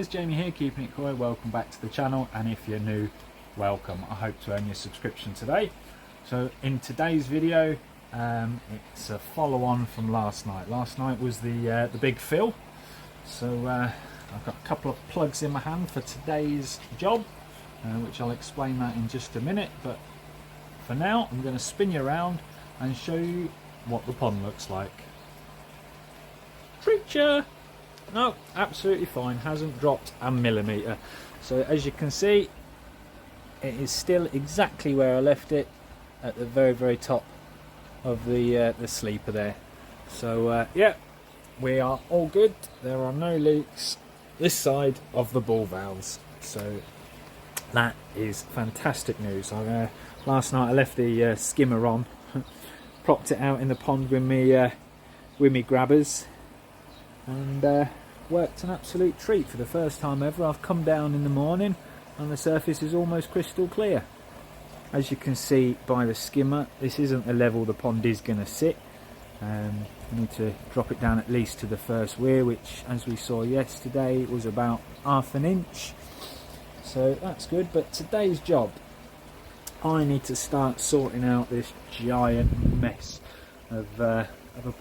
guys, Jamie here, keeping it coy. Welcome back to the channel, and if you're new, welcome. I hope to earn your subscription today. So in today's video, it's a follow-on from last night. Last night was the big fill, so I've got a couple of plugs in my hand for today's job, which I'll explain that in just a minute. But for now, I'm going to spin you around and show you what the pond looks like. Preacher! No, absolutely fine, hasn't dropped a millimetre. So as you can see, it is still exactly where I left it, at the very top of the sleeper there. So yeah, we are all good. There are no leaks this side of the ball valves, so that is fantastic news. Last night I left the skimmer on, propped it out in the pond with me grabbers, and worked an absolute treat. For the first time ever, I've come down in the morning and the surface is almost crystal clear. As you can see by the skimmer, this isn't the level the pond is going to sit. I need to drop it down at least to the first weir, which, as we saw yesterday, was about ½ an inch. So that's good. But today's job, I need to start sorting out this giant mess of a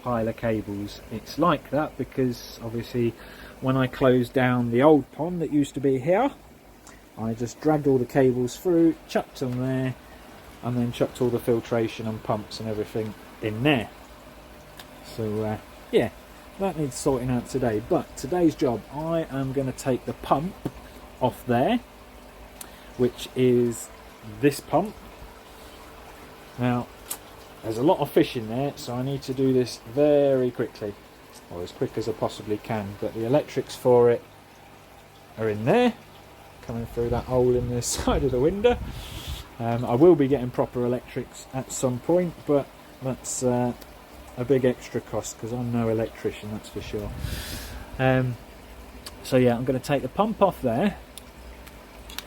pile of cables. It's like that because obviously when I closed down the old pond that used to be here, I just dragged all the cables through, chucked them there, and then chucked all the filtration and pumps and everything in there. So yeah, that needs sorting out today. But today's job, I am going to take the pump off there, which is this pump. Now there's a lot of fish in there, so I need to do this very quickly, or as quick as I possibly can. But the electrics for it are in there, coming through that hole in the side of the window. I will be getting proper electrics at some point, but that's a big extra cost because I'm no electrician, that's for sure. So yeah, I'm going to take the pump off there.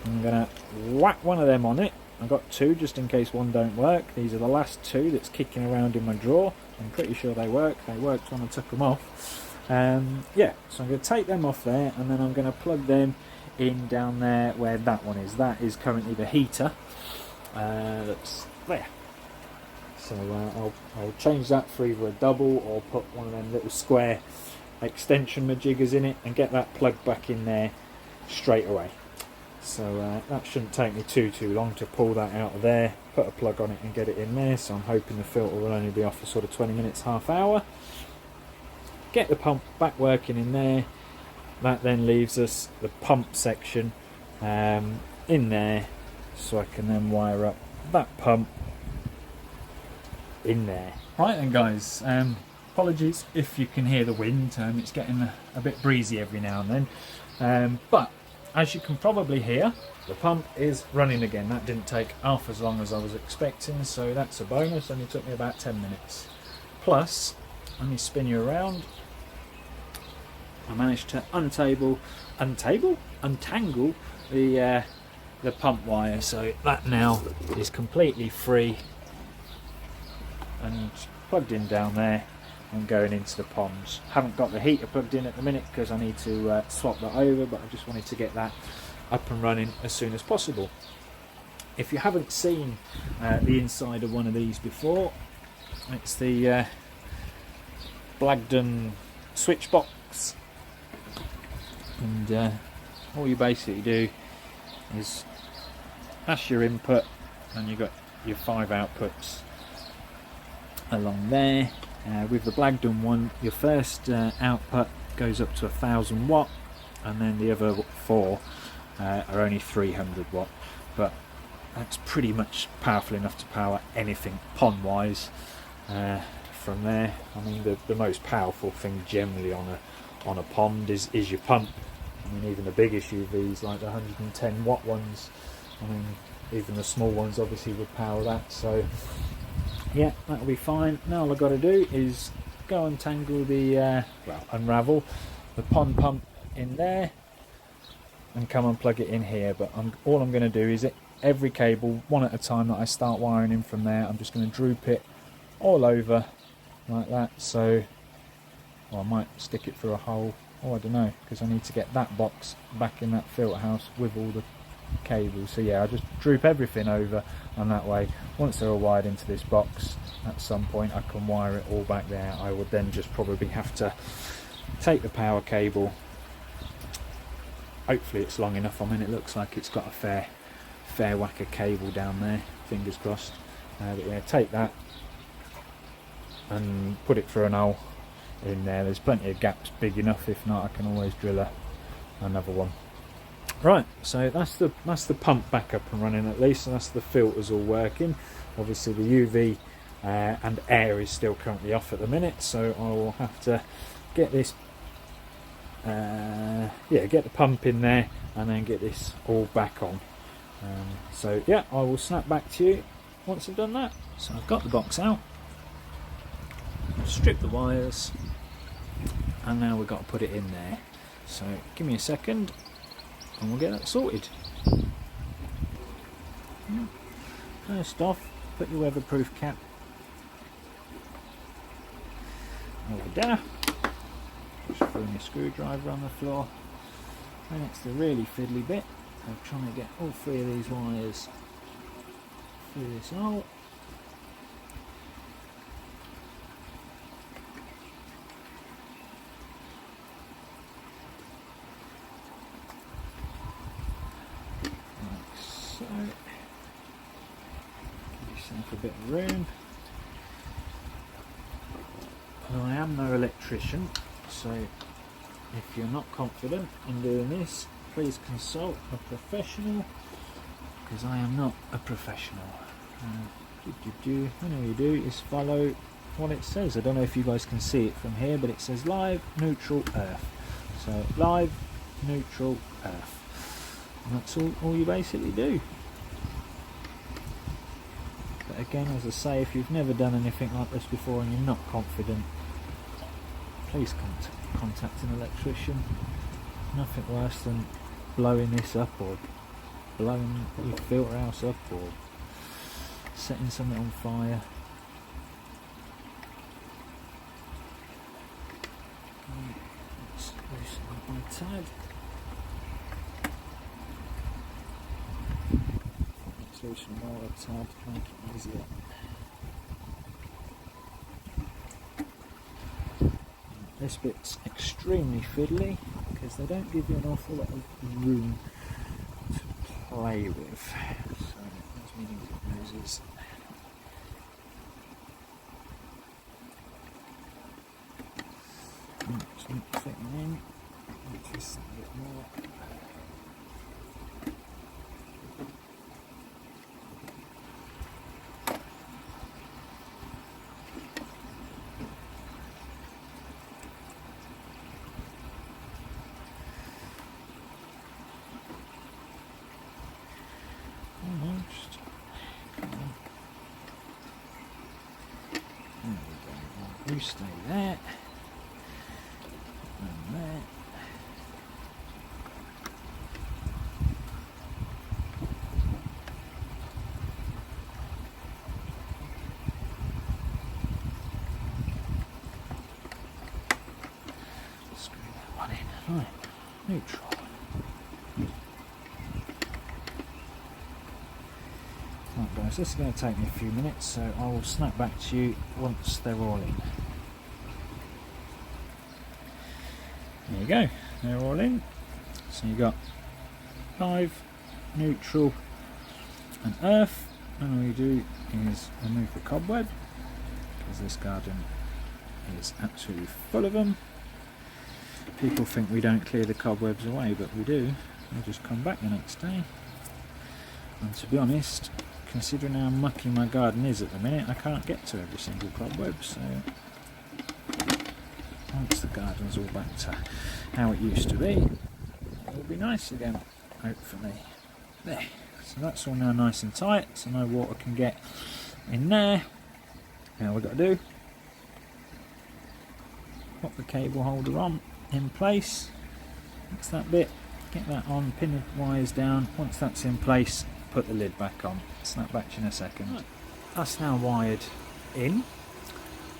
I'm going to whack one of them on it. I've got two just in case one don't work. These are the last two that's kicking around in my drawer. I'm pretty sure they work. They worked when I took them off. Yeah, so I'm going to take them off there, and then I'm going to plug them in down there where that one is. That is currently the heater that's there. So I'll change that for either a double or put one of them little square extension majiggers in it and get that plugged back in there straight away. So that shouldn't take me too long to pull that out of there, put a plug on it and get it in there. So I'm hoping the filter will only be off for sort of 20 minutes, half hour. Get the pump back working in there. That then leaves us the pump section in there, so I can then wire up that pump in there. Right then guys, apologies if you can hear the wind. It's getting a bit breezy every now and then, but as you can probably hear, the pump is running again. That didn't take half as long as I was expecting, so that's a bonus. Only took me about 10 minutes. Plus, let me spin you around. I managed to untangle the pump wire, so that now is completely free and plugged in down there and going into the ponds. Haven't got the heater plugged in at the minute because I need to swap that over, but I just wanted to get that up and running as soon as possible. If you haven't seen the inside of one of these before, it's the Blagdon switch box, and all you basically do is that's your input, and you've got your 5 outputs along there. With the Blagdon one, your first output goes up to 1000 watt, and then the other 4 are only 300 watt, but that's pretty much powerful enough to power anything pond wise. From there, I mean, the most powerful thing generally on a pond is your pump. I mean, even the big SUVs like the 110 watt ones, I mean, even the small ones obviously would power that. So yeah, that'll be fine. Now all I've got to do is go untangle the unravel the pond pump in there and come and plug it in here. But all I'm going to do is every cable one at a time that I start wiring in from there, I'm just going to droop it all over like that. So, well, I might stick it through a hole Oh, I don't know, because I need to get that box back in that filter house with all the cables. So yeah, I just droop everything over, and that way, once they're all wired into this box, at some point I can wire it all back there. I would then just probably have to take the power cable. Hopefully it's long enough. I mean, it looks like it's got a fair whack of cable down there, fingers crossed. But yeah, take that and put it through an hole in there. There's plenty of gaps big enough. If not, I can always drill another one. Right, so that's the pump back up and running at least, and that's the filters all working. Obviously the UV and air is still currently off at the minute, so I will have to get this get the pump in there and then get this all back on. So yeah, I will snap back to you once I've done that. So I've got the box out, strip the wires, and now we've got to put it in there. So give me a second and we'll get that sorted. First off, put your weatherproof cap over there. Just throwing your screwdriver on the floor. And it's the really fiddly bit of trying to get all three of these wires through this hole. Like so. Give yourself a bit of room. Well, I am no electrician, so if you're not confident in doing this, please consult a professional, because I am not a professional. All you do is follow what it says. I don't know if you guys can see it from here, but it says live, neutral, earth. So live, neutral, earth. And that's all you basically do. But again, as I say, if you've never done anything like this before and you're not confident, please contact an electrician. Nothing worse than blowing this up, or blowing your filter house up, or setting something on fire. Let's loosen up my tab. Let's loosen the motor tab to make it easier. This bit's extremely fiddly because they don't give you an awful lot of room to play with. So that's meaning it loses. Just need to fit them in. Twist a bit more. Almost. Come on. There we go. You stay there. And there. Screw that one in. Right. Neutral. Right guys, this is going to take me a few minutes, so I will snap back to you once they're all in. There you go, they're all in. So you've got live, neutral and earth, and all you do is remove the cobweb, because this garden is absolutely full of them. People think we don't clear the cobwebs away, but we do. They just come back the next day. And to be honest, considering how mucky my garden is at the minute, I can't get to every single cobweb, so once the garden's all back to how it used to be, it'll be nice again, hopefully. There, so that's all now nice and tight, so no water can get in there. Now all we've got to do, pop the cable holder on in place. That's that bit, get that on, pin the wires down. Once that's in place, put the lid back on. Snap back to you in a second. Right. That's now wired in.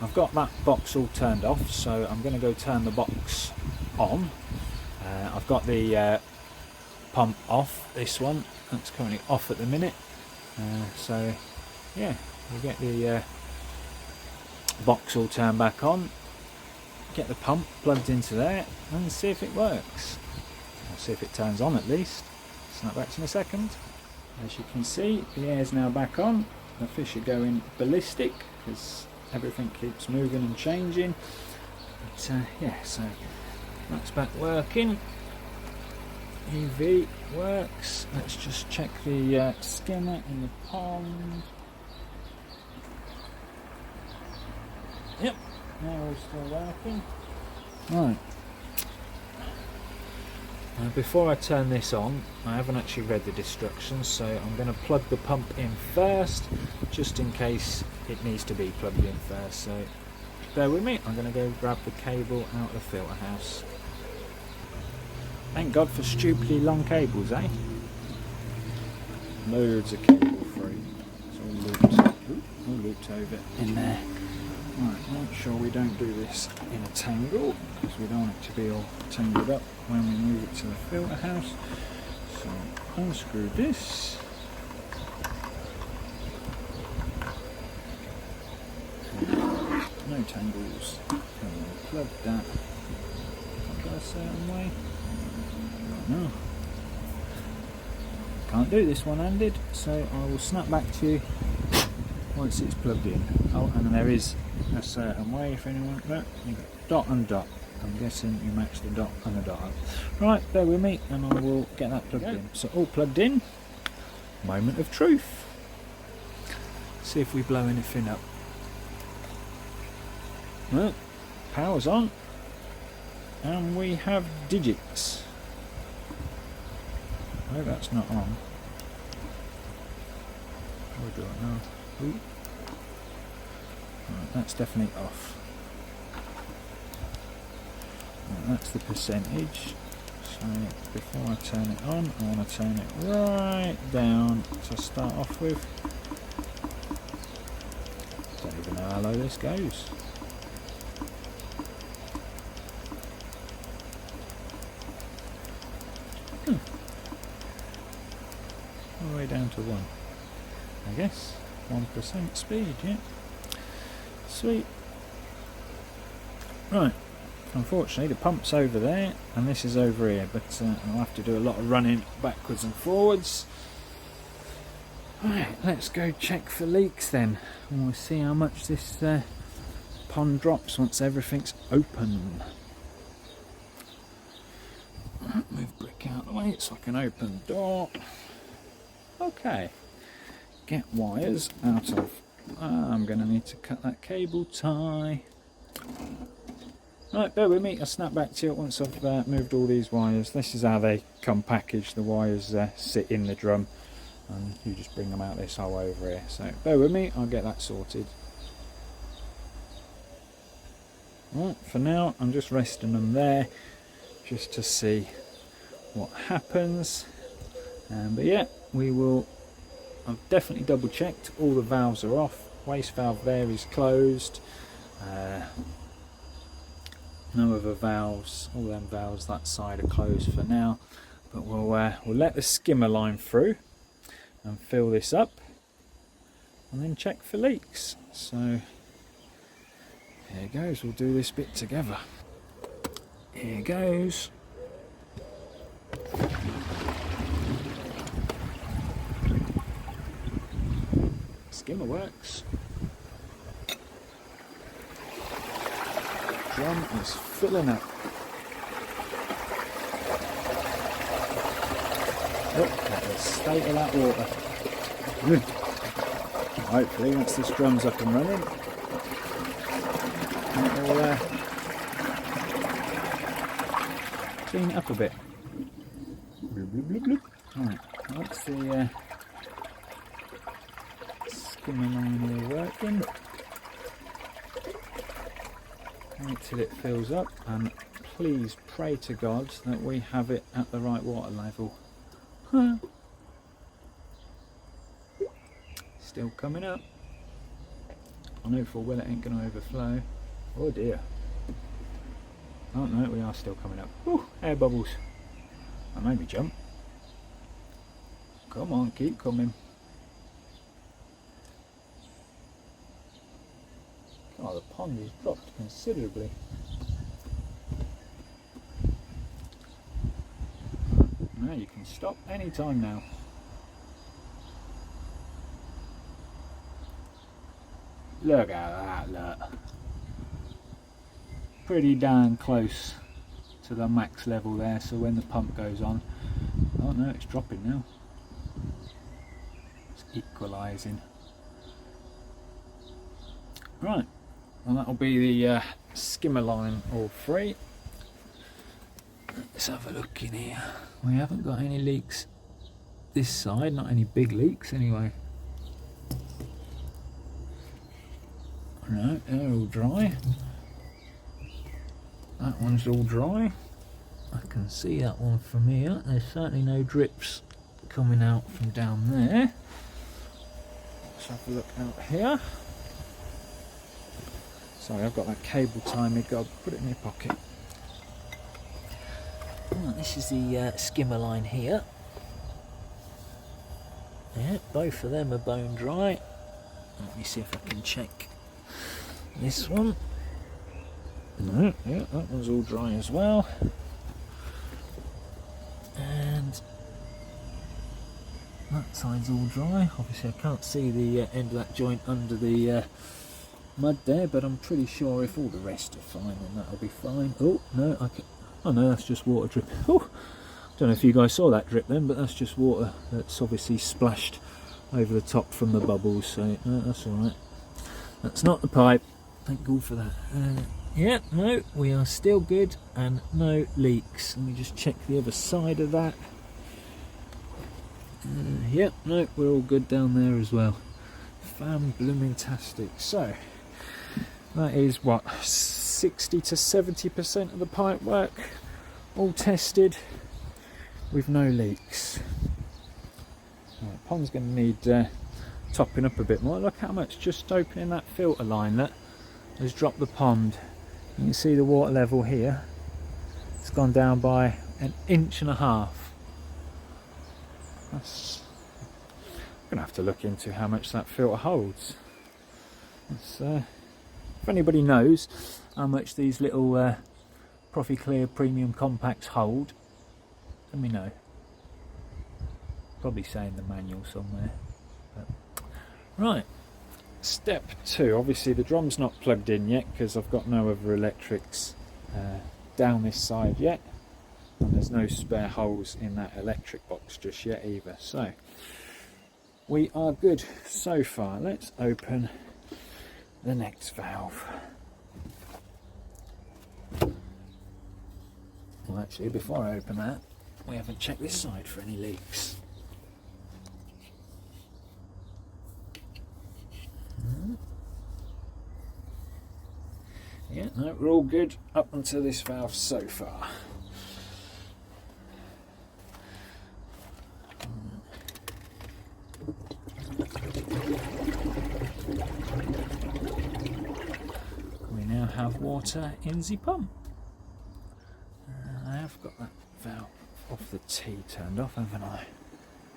I've got that box all turned off, so I'm going to go turn the box on. I've got the pump off, this one, that's currently off at the minute. So yeah, we get the box all turned back on, get the pump plugged into there and see if it works. I'll see if it turns on at least. Snap back to in a second. As you can see, the air's now back on. The fish are going ballistic because everything keeps moving and changing. But yeah, so that's back working. UV works. Let's just check the skimmer in the pond. Yep, now we're still working. Right. Before I turn this on, I haven't actually read the instructions, so I'm going to plug the pump in first, just in case it needs to be plugged in first. So bear with me, I'm going to go grab the cable out of the filter house. Thank God for stupidly long cables, eh? Loads of cable free. It's all looped over in there. Right, make sure we don't do this in a tangle, because we don't want it to be all tangled up when we move it to the filter house. So unscrew this. No tangles. And we'll plug that a certain way. No, can't do this one-handed, so I will snap back to you once it's plugged in. Oh, and there is a certain way if anyone. Look, you've got dot and dot. I'm guessing you match the dot and the dot up. Right, bear with me and I will get that plugged in. So all plugged in. Moment of truth. See if we blow anything up. Well, power's on. And we have digits. No, that's not on. We'll do it now. Ooh. Right, that's definitely off. Right, that's the percentage. So before I turn it on, I want to turn it right down to start off with. Don't even know how low this goes. All the way down to 1. I guess 1% speed, yeah. Sweet. Right. Unfortunately, the pump's over there, and this is over here. But I'll have to do a lot of running backwards and forwards. Right. Let's go check for leaks then, and we'll see how much this pond drops once everything's open. Right, move brick out of the way so I can open the door. Okay. Get wires out of. I'm going to need to cut that cable tie. Right, bear with me. I'll snap back to it once I've moved all these wires. This is how they come packaged. The wires sit in the drum, and you just bring them out this hole over here. So bear with me. I'll get that sorted. Right, for now, I'm just resting them there, just to see what happens. But yeah, we will. I've definitely double checked, all the valves are off, waste valve there is closed, no other valves, all them valves that side are closed for now, but we'll let the skimmer line through and fill this up and then check for leaks. So here goes, we'll do this bit together. Here goes. Skimmer works. Drum is filling up. Look at the state of that water. Hopefully once this drum's up and running, it'll clean it up a bit. Right, that's the skimmer line here working. Wait till it fills up, and please pray to God that we have it at the right water level. Still coming up. I know full well it ain't going to overflow. Oh dear. Oh no, we are still coming up. Ooh, air bubbles. That made me jump. Come on, keep coming. Oh, the pond has dropped considerably. Now you can stop any time now. Look at that, look. Pretty darn close to the max level there, so when the pump goes on, oh no, it's dropping now. It's equalising. Right, well that'll be the skimmer line all three. Let's have a look in here. We haven't got any leaks this side, not any big leaks anyway. No, they're all dry. That one's all dry. I can see that one from here. There's certainly no drips coming out from down there. Let's have a look out here. Sorry, I've got that cable tie me, God, put it in your pocket. Right, this is the skimmer line here. Yeah, both of them are bone dry. Let me see if I can check this one. No, yeah, that one's all dry as well. And that side's all dry. Obviously I can't see the end of that joint under the mud there, but I'm pretty sure if all the rest are fine then that'll be fine. Oh no, oh no, that's just water drip. Oh, don't know if you guys saw that drip then, but that's just water that's obviously splashed over the top from the bubbles, so no, that's alright. That's not the pipe, thank God for that. Yeah, no, we are still good and no leaks. Let me just check the other side of that. Yep, no, we're all good down there as well. Fan-blooming-tastic. So, that is what, 60 to 70% of the pipe work all tested with no leaks. Right, pond's going to need topping up a bit more. Look how much just opening that filter line that has dropped the pond. You can see the water level here. It's gone down by 1.5 inches. That's, I'm going to have to look into how much that filter holds. If anybody knows how much these little Profi-Clear Premium Compacts hold, let me know. Probably say in the manual somewhere. But, right. Step 2, obviously the drum's not plugged in yet because I've got no other electrics down this side yet, and there's no spare holes in that electric box just yet either, so we are good so far. Let's open the next valve. Well, actually before I open that, we haven't checked this side for any leaks. Yeah, no, we're all good up until this valve so far. We now have water in the pump. I have got that valve off the T turned off, haven't I?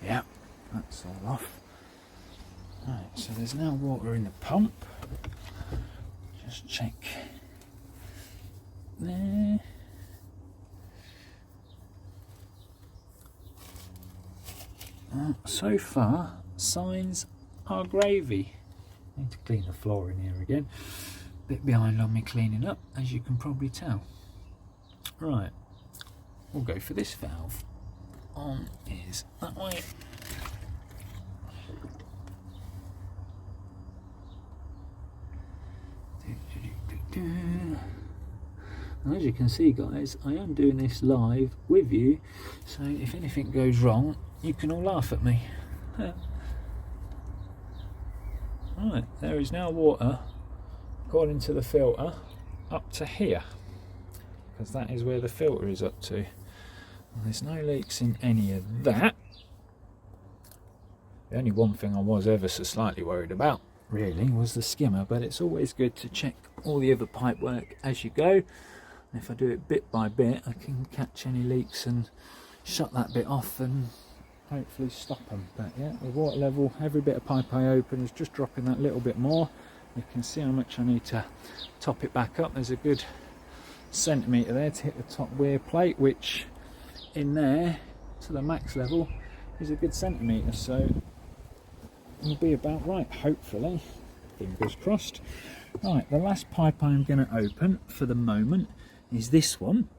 Yeah, that's all off. Right, so there's now water in the pump. Just check there. So far, signs are gravy. Need to clean the floor in here again. Bit behind on me cleaning up, as you can probably tell. Right, we'll go for this valve. On is that way. And as you can see guys, I am doing this live with you, so if anything goes wrong you can all laugh at me. Right, there is now water according to the filter up to here, because that is where the filter is up to. And there's no leaks in any of that. The only one thing I was ever so slightly worried about really was the skimmer, but it's always good to check all the other pipe work as you go. And if I do it bit by bit, I can catch any leaks and shut that bit off and hopefully stop them. But yeah, the water level, every bit of pipe I open is just dropping that little bit more. You can see how much I need to top it back up. There's a good centimetre there to hit the top weir plate, which in there to the max level is a good centimetre, so it'll be about right, hopefully, fingers crossed. Right, the last pipe I'm going to open for the moment is this one,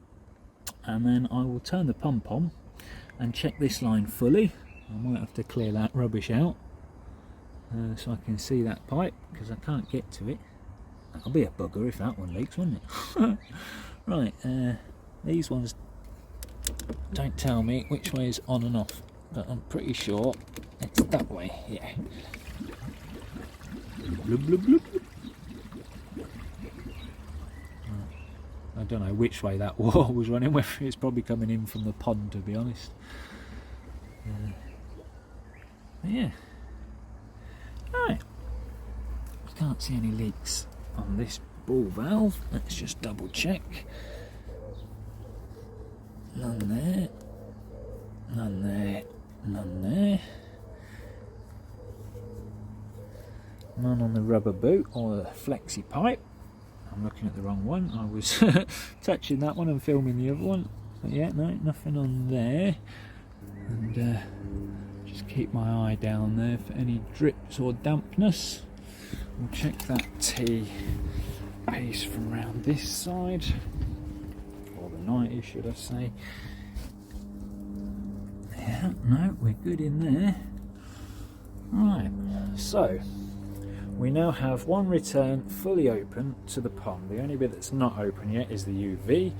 and then I will turn the pump on and check this line fully. I might have to clear that rubbish out so I can see that pipe, because I can't get to it. That'll be a bugger if that one leaks, wouldn't it? Right, these ones don't tell me which way is on and off, but I'm pretty sure it's that way, yeah. Blub, blub, blub. I don't know which way that water was running, whether it's probably coming in from the pond, to be honest. Yeah. Right. I can't see any leaks on this ball valve. Let's just double check. None there. None there. None there. None on the rubber boot or the flexi pipe. I'm looking at the wrong one. I was touching that one and filming the other one. But yeah, no, nothing on there. And just keep my eye down there for any drips or dampness. We'll check that T piece from around this side, or the 90, should I say. Yeah, no, we're good in there. Right, so we now have one return fully open to the pond. The only bit that's not open yet is the UV,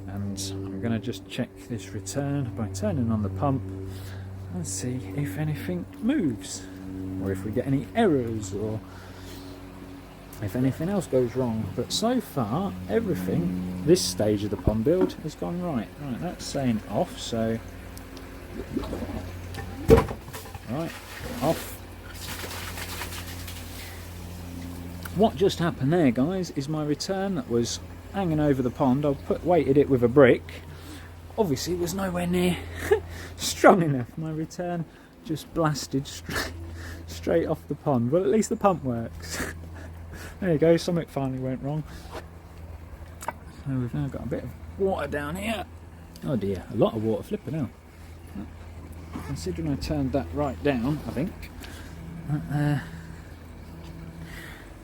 and I'm going to just check this return by turning on the pump and see if anything moves, or if we get any errors, or if anything else goes wrong. But so far everything, this stage of the pond build, has gone right. Right, that's saying off, so right, off. What just happened there, guys, is my return that was hanging over the pond, I weighted it with a brick, obviously was nowhere near strong enough. My return just blasted straight off the pond. Well, at least the pump works. There you go, something finally went wrong. So we've now got a bit of water down here. Oh dear, a lot of water flipping out. Considering I turned that right down, I think.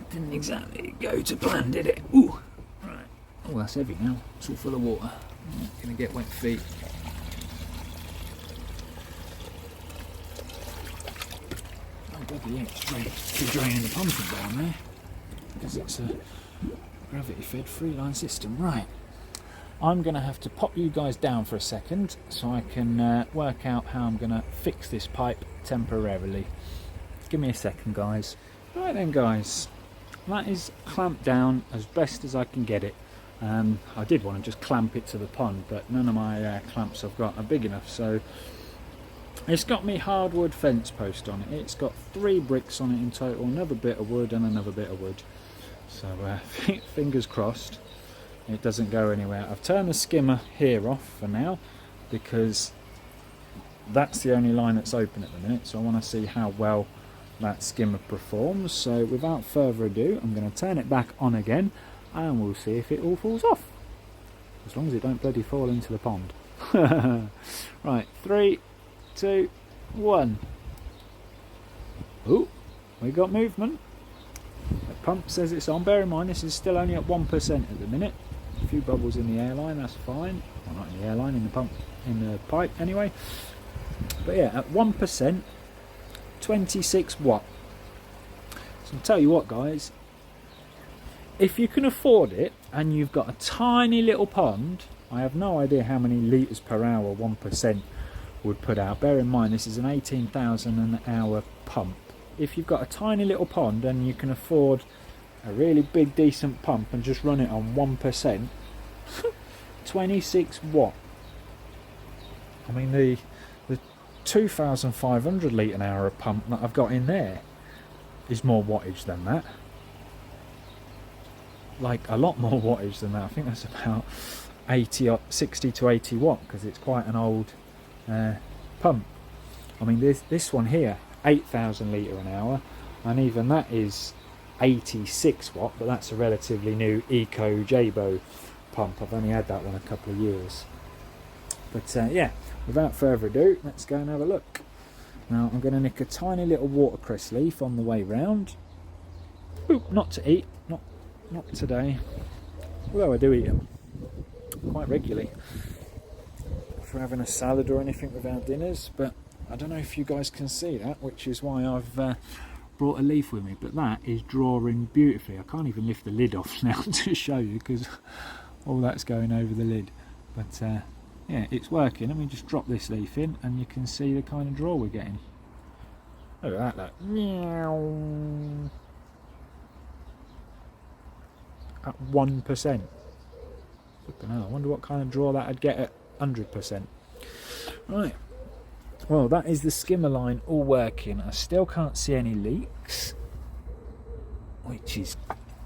Didn't exactly go to plan, did it? Ooh, right. Oh, that's heavy now. It's all full of water. I'm not going to get wet feet. Oh, bloody yeah, it's draining the pumping down there, because it's a gravity-fed three-line system. Right. I'm going to have to pop you guys down for a second so I can work out how I'm going to fix this pipe temporarily. Give me a second, guys. Right then, guys. That is clamped down as best as I can get it. I did want to just clamp it to the pond, but none of my clamps I've got are big enough. So it's got me hardwood fence post on it. It's got 3 bricks on it in total, another bit of wood and another bit of wood. So fingers crossed it doesn't go anywhere. I've turned the skimmer here off for now, because that's the only line that's open at the minute. So I want to see how well that skimmer performs. So without further ado, I'm going to turn it back on again and we'll see if it all falls off, as long as it don't bloody fall into the pond. Right, 3, 2, 1. Oh, we got movement. The pump says it's on. Bear in mind this is still only at 1% at the minute. A few bubbles in the airline, that's fine. Well, not in the airline, in the pump, in the pipe anyway. But yeah, at 1%, 26 watt. So I'll tell you what, guys, if you can afford it and you've got a tiny little pond, I have no idea how many litres per hour 1% would put out. Bear in mind this is an 18,000 an hour pump. If you've got a tiny little pond and you can afford a really big decent pump and just run it on 1%, 26 watt. I mean the 2,500 litre an hour pump that I've got in there is more wattage than that. like a lot more wattage than that. I think that's about 60 to 80 watt, because it's quite an old pump. I mean, this one here, 8,000 litre an hour, and even that is 86 watt, but that's a relatively new Eco Jabo pump. I've only had that one a couple of years. But yeah, without further ado, let's go and have a look. Now I'm going to nick a tiny little watercress leaf on the way round. Ooh, not to eat, not today, although I do eat them quite regularly for having a salad or anything with our dinners. But I don't know if you guys can see that, which is why I've brought a leaf with me, but that is drawing beautifully. I can't even lift the lid off now to show you, because all that's going over the lid. But yeah, it's working. Let me just drop this leaf in and you can see the kind of draw we're getting. Look at that, look. Meow. At 1%. Flipping hell, I wonder what kind of draw that I'd get at 100%. Right. Well, that is the skimmer line all working. I still can't see any leaks, which is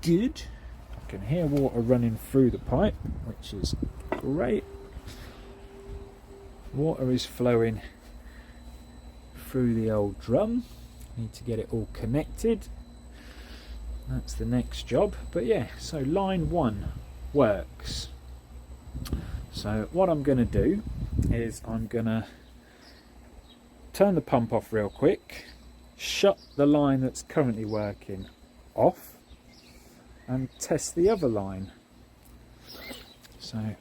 good. I can hear water running through the pipe, which is great. Water is flowing through the old drum. Need to get it all connected. That's the next job. But yeah, so line 1 works. So what I'm going to do is I'm going to turn the pump off real quick, shut the line that's currently working off, and test the other line. So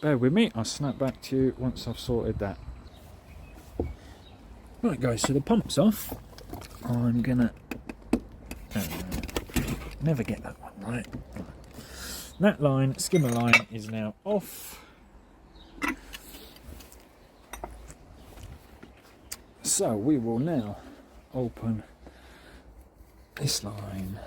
bear with me, I'll snap back to you once I've sorted that. Right guys, so the pump's off. I'm gonna never get that one right. That line, skimmer line, is now off. So we will now open this line.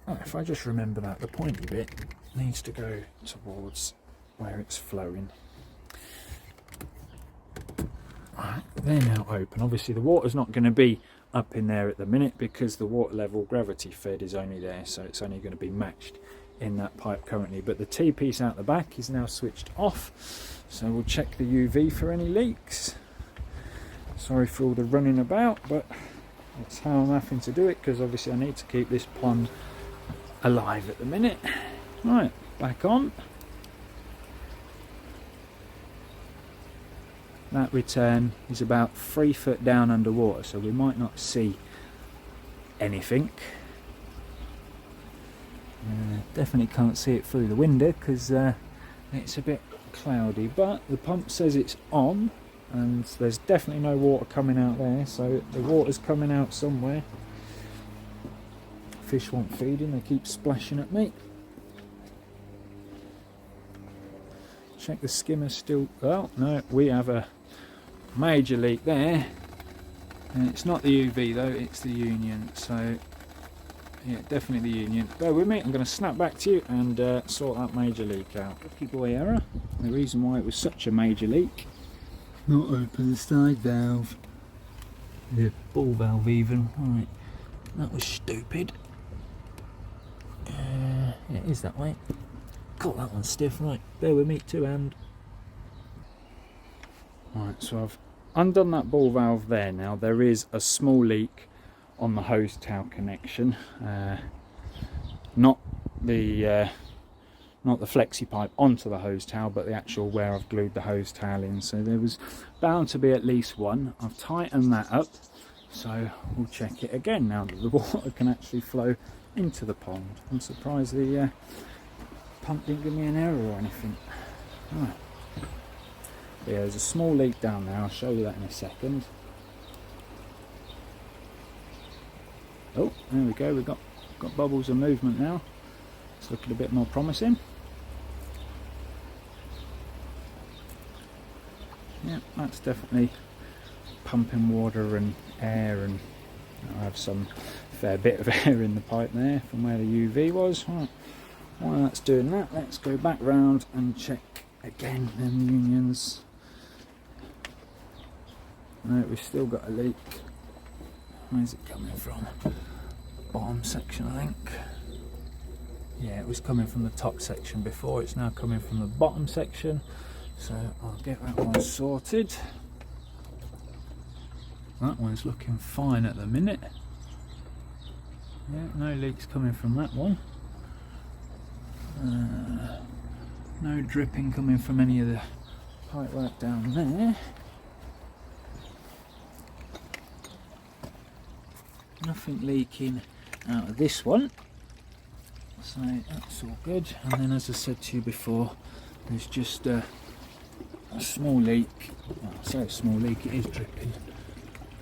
Oh, if I just remember that, the pointy bit needs to go towards where it's flowing. Right, they're now open. Obviously the water's not going to be up in there at the minute because the water level gravity fed is only there, so it's only going to be matched in that pipe currently. But the T-piece out the back is now switched off. So we'll check the UV for any leaks. Sorry for all the running about, but that's how I'm having to do it, because obviously I need to keep this pond alive at the minute. Right, back on. That return is about 3 foot down underwater, so we might not see anything. Definitely can't see it through the window because it's a bit cloudy, but the pump says it's on and there's definitely no water coming out there, so the water's coming out somewhere. Fish want feeding, they keep splashing at me. Check the skimmer still. Well, no, we have a major leak there, and it's not the UV though, it's the union. So yeah, definitely the union. Bear with me, I'm going to snap back to you and sort that major leak out. Lucky boy error. The reason why it was such a major leak, not open the side valve, the ball valve even. Right, that was stupid. Yeah, it is that way. Got that one stiff. Right, bear with me, 2 hand. Right, so I've undone that ball valve there. Now there is a small leak on the hose tail connection, not the flexi pipe onto the hose tail, but the actual where I've glued the hose tail in. So there was bound to be at least one. I've tightened that up, so we'll check it again now that the water can actually flow into the pond. I'm surprised the pump didn't give me an error or anything. Right. But yeah, there's a small leak down there. I'll show you that in a second. Oh, there we go. We've got bubbles of movement now. It's looking a bit more promising. Yeah, that's definitely pumping water and air, and I have some fair bit of air in the pipe there from where the UV was. Right. While that's doing that, let's go back round and check again them unions. No, we've still got a leak. Where's it coming from? bottom section, I think. Yeah, it was coming from the top section before, it's now coming from the bottom section, so I'll get that one sorted. That one's looking fine at the minute. Yeah, no leaks coming from that one. No dripping coming from any of the pipework down there. Nothing leaking out of this one, so that's all good. And then, as I said to you before, there's just a small leak. Well, I say a small leak, it is dripping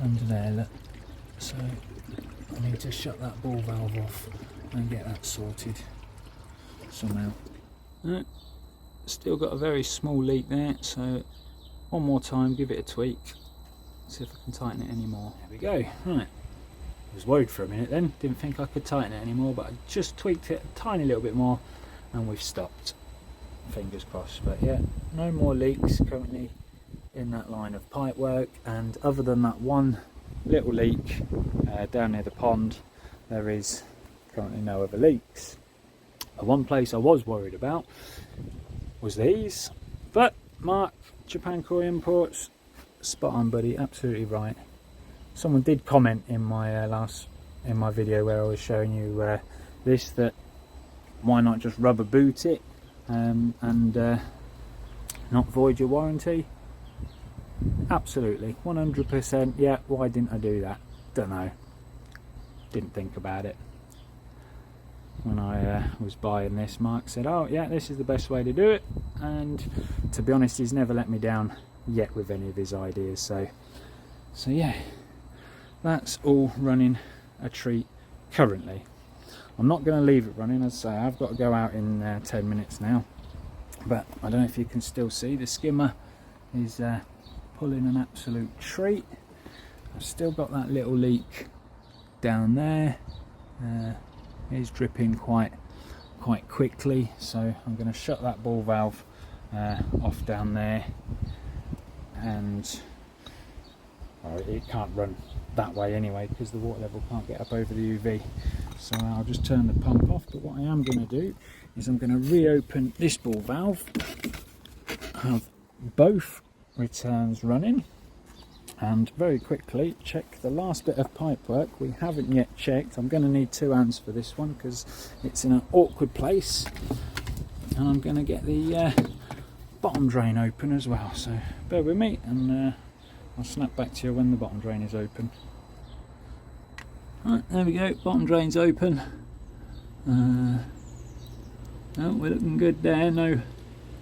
under there, look. So I need to shut that ball valve off and get that sorted somehow. Still got a very small leak there, so one more time, give it a tweak, see if I can tighten it anymore. There we go. Right, I was worried for a minute then, didn't think I could tighten it anymore, but I just tweaked it a tiny little bit more and we've stopped. Fingers crossed. But yeah, no more leaks currently in that line of pipework, and other than that one little leak down near the pond, there is currently no other leaks. The one place I was worried about was these, but Mark, Japan Core Imports, spot on buddy, absolutely right. Someone did comment in my video where I was showing you this, that why not just rubber boot it and not void your warranty. Absolutely, 100%. Yeah, why didn't I do that? Don't know, didn't think about it. When I was buying this, Mark said, oh yeah, this is the best way to do it, and to be honest, he's never let me down yet with any of his ideas. So yeah, that's all running a treat currently. I'm not going to leave it running, as I say, I've got to go out in 10 minutes now, but I don't know if you can still see the skimmer is pulling an absolute treat. I've still got that little leak down there. It is dripping quite quickly, so I'm going to shut that ball valve off down there, and it can't run that way anyway because the water level can't get up over the UV, so I'll just turn the pump off. But what I am going to do is I'm going to reopen this ball valve, have both returns running, and very quickly check the last bit of pipe work we haven't yet checked. I'm going to need 2 hands for this one because it's in an awkward place, and I'm going to get the bottom drain open as well, so bear with me, and I'll snap back to you when the bottom drain is open. Right, there we go, bottom drain's open. Oh, we're looking good there, no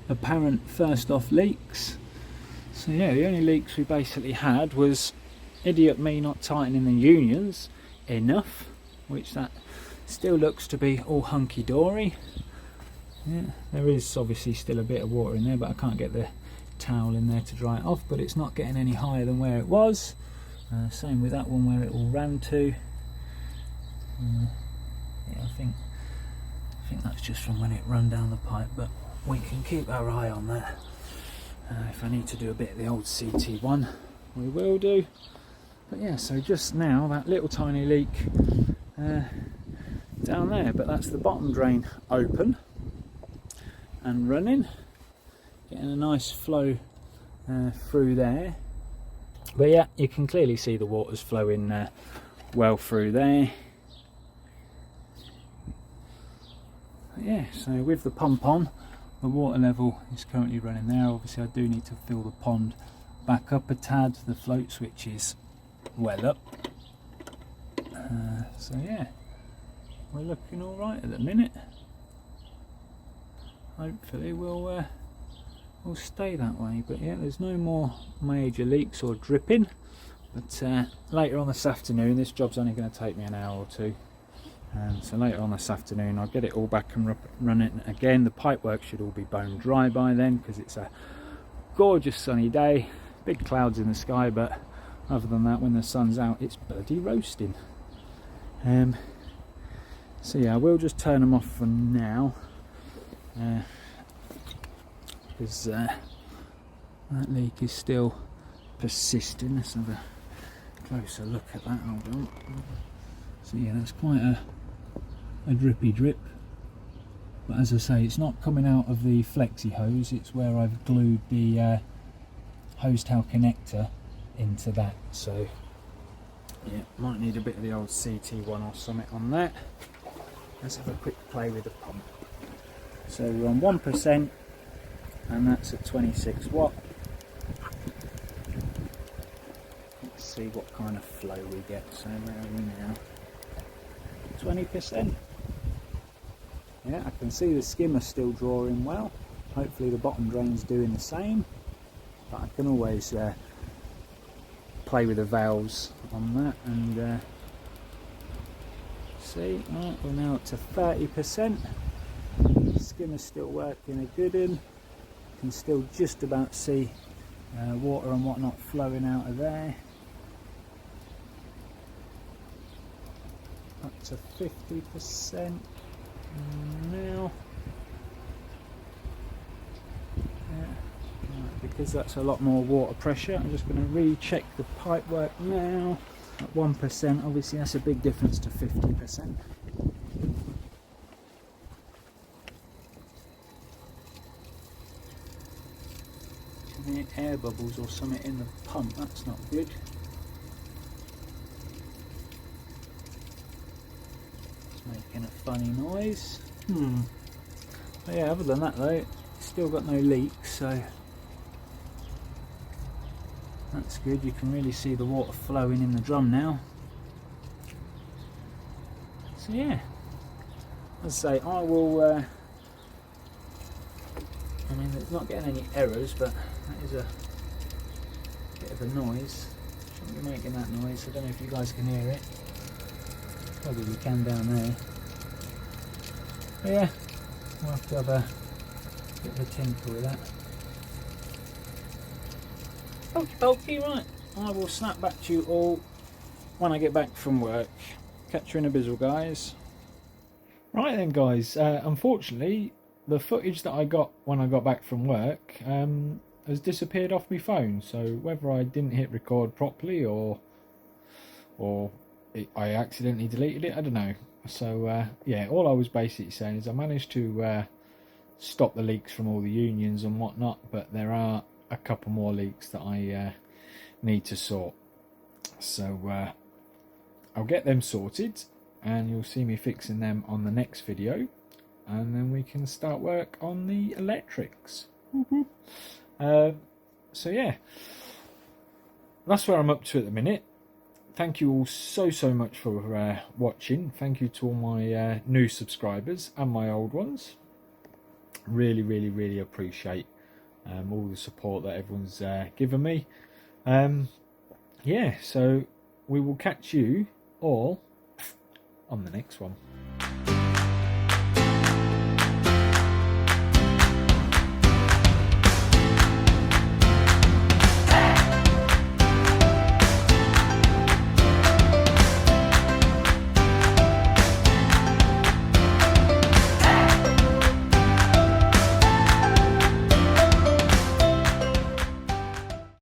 apparent first off leaks. So yeah, the only leaks we basically had was idiot me not tightening the unions enough, which that still looks to be all hunky-dory. Yeah, there is obviously still a bit of water in there, but I can't get the towel in there to dry it off, but it's not getting any higher than where it was. Same with that one where it all ran to. Yeah, I think that's just from when it ran down the pipe, but we can keep our eye on that. If I need to do a bit of the old CT1, we will do. But yeah, so just now that little tiny leak down there, but that's the bottom drain open and running, getting a nice flow through there. But yeah, you can clearly see the water's flowing well through there. But yeah, so with the pump on, the water level is currently running there. Obviously I do need to fill the pond back up a tad. The float switch is well up. So yeah, we're looking all right at the minute. Hopefully we'll stay that way. But yeah, there's no more major leaks or dripping. But later on this afternoon, this job's only going to take me an hour or two. So later on this afternoon I'll get it all back and running again. The pipework should all be bone dry by then because it's a gorgeous sunny day, big clouds in the sky, but other than that, when the sun's out, it's bloody roasting. So yeah, I will just turn them off for now because that leak is still persisting. Let's have a closer look at that. Hold on. So yeah, that's quite a drippy drip. But as I say, it's not coming out of the flexi hose, it's where I've glued the hose tail connector into that. So yeah, might need a bit of the old CT1 or something on that. Let's have a quick play with the pump. So we're on 1% and that's at 26 watt. Let's see what kind of flow we get. So where are we now? 20%. Yeah, I can see the skimmer still drawing well. Hopefully the bottom drain's doing the same. But I can always play with the valves on that and see. Right, we're now up to 30%. Skimmer's still working a good one. Can still just about see water and whatnot flowing out of there. Up to 50% now. Yeah. Right, because that's a lot more water pressure, I'm just going to recheck the pipework now. At 1%, obviously that's a big difference to 50%. Any air bubbles or something in the pump, that's not good. It's making a funny noise. But yeah, other than that though, it's still got no leaks, so that's good. You can really see the water flowing in the drum now. So yeah, as I say, I will I mean, it's not getting any errors, but that is a bit of a noise. Shouldn't be making that noise. I don't know if you guys can hear it. Probably you can down there. But yeah, we'll have to have a bit of a tinkle with that. Okay, right. I will snap back to you all when I get back from work. Catch you in a bizzle, guys. Right then, guys. Unfortunately, the footage that I got when I got back from work has disappeared off my phone. So whether I didn't hit record properly or I accidentally deleted it, I don't know. So yeah, all I was basically saying is I managed to stop the leaks from all the unions and whatnot, but there are a couple more leaks that I need to sort. So I'll get them sorted and you'll see me fixing them on the next video. And then we can start work on the electrics. So yeah, that's where I'm up to at the minute. Thank you all so much for watching. Thank you to all my new subscribers and my old ones. Really appreciate all the support that everyone's given me. Yeah, so we will catch you all on the next one.